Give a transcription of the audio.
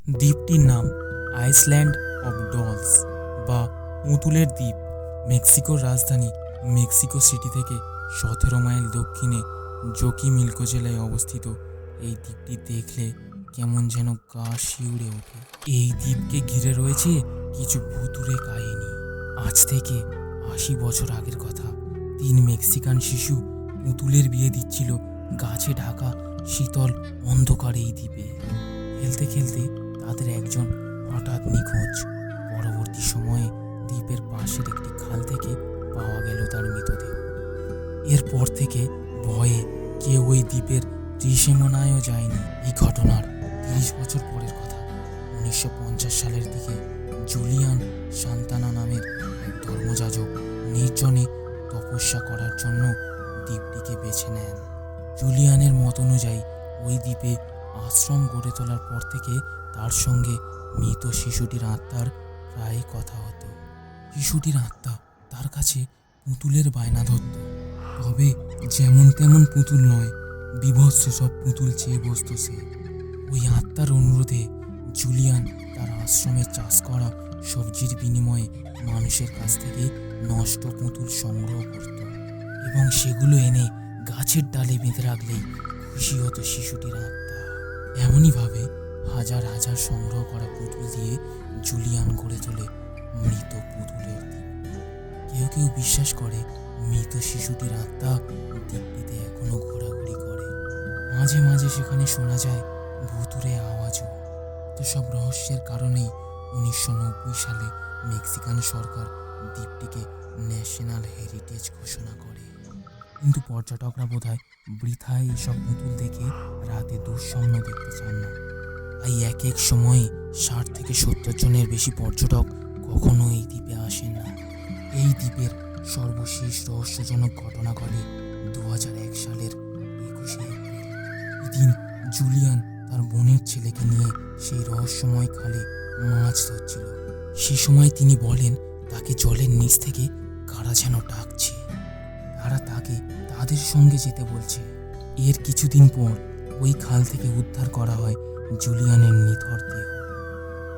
দ্বীপটির নাম Iceland of dolls বা পুতুলের দ্বীপ। মেক্সিকোর রাজধানী মেক্সিকো সিটি থেকে 17 মাইল দক্ষিণে জোকিমিলকো জেলায় অবস্থিত এই দ্বীপটি দেখলে কেমন যেন গা শিউড়ে ওঠে। এই দ্বীপকে ঘিরে রয়েছে কিছু ভুতুড়ে কাহিনী। আজ থেকে 80 বছর আগের কথা, 3 মেক্সিকান শিশু পুতুলের বিয়ে দিচ্ছিল গাছে ঢাকা শীতল অন্ধকার এই দ্বীপে। খেলতে খেলতে তাদের একজন হঠাৎ নিখোঁজ। পরবর্তী সময়ে দ্বীপের পাশের একটি খাল থেকে পাওয়া গেল তার মৃতদেহ। এরপর থেকে ভয়ে কেউ ওই দ্বীপের ত্রিসীমানায়ও যায়নি। এই ঘটনার 30 বছর পরের কথা, 1950 সালের দিকে জুলিয়ান সান্তানা নামের এক ধর্মযাজক নির্জনে তপস্যা করার জন্য দ্বীপটিকে বেছে নেন। জুলিয়ানের মত অনুযায়ী ওই দ্বীপে আশ্রম গড়ে তোলার পর থেকে তার সঙ্গে মৃত শিশুটির আত্মার প্রায় কথা হতো। শিশুটির আত্মা তার কাছে পুতুলের বায়না ধরত, তবে যেমন তেমন পুতুল নয়, বিভৎস সব পুতুল চেয়ে বসত সে। ওই আত্মার অনুরোধে জুলিয়ান তার আশ্রমে চাষ করা সবজির বিনিময়ে মানুষের কাছ থেকে নষ্ট পুতুল সংগ্রহ করত এবং সেগুলো এনে গাছের ডালে বেঁধে রাখলেই খুশি হতো শিশুটির আত্মা। এমনইভাবে হাজার হাজার সংগ্রহ করা পুতুল দিয়ে জুলিয়ান গড়ে তোলে মৃত পুতুলের দ্বীপ। কেউ কেউ বিশ্বাস করে মৃত শিশুটির আত্মা দ্বীপটিতে এখনো ঘোরাঘুরি করে। মাঝে মাঝে সেখানে শোনা যায় ভুতুড়ে আওয়াজও। তো সব রহস্যের কারণেই 1990 সালে মেক্সিকান সরকার দ্বীপটিকে ন্যাশনাল হেরিটেজ ঘোষণা করে। কিন্তু পর্যটকরা বোধহয় বৃথায় এইসব পুতুল দেখে রাতে দুঃস্বপ্ন দেখতে চান না। তাই এক এক সময়ে 60 থেকে 70 জনের বেশি পর্যটক কখনো এই দ্বীপে আসেন না। এই দ্বীপের সর্বশেষ রহস্যজনক ঘটনা ঘটে 2001 সালের 21শে এপ্রিল। এদিন জুলিয়ান তার বোনের ছেলেকে নিয়ে সেই রহস্যময় খালে মাছ ধরছিল। সে সময় তিনি বলেন তাকে জলের নিচ থেকে কারা যেন ডাকছে, তারা তাকে তাদের সঙ্গে যেতে বলছে। এর কিছুদিন পর ওই খাল থেকে উদ্ধার করা হয় জুলিয়ানের নিথর দেহ।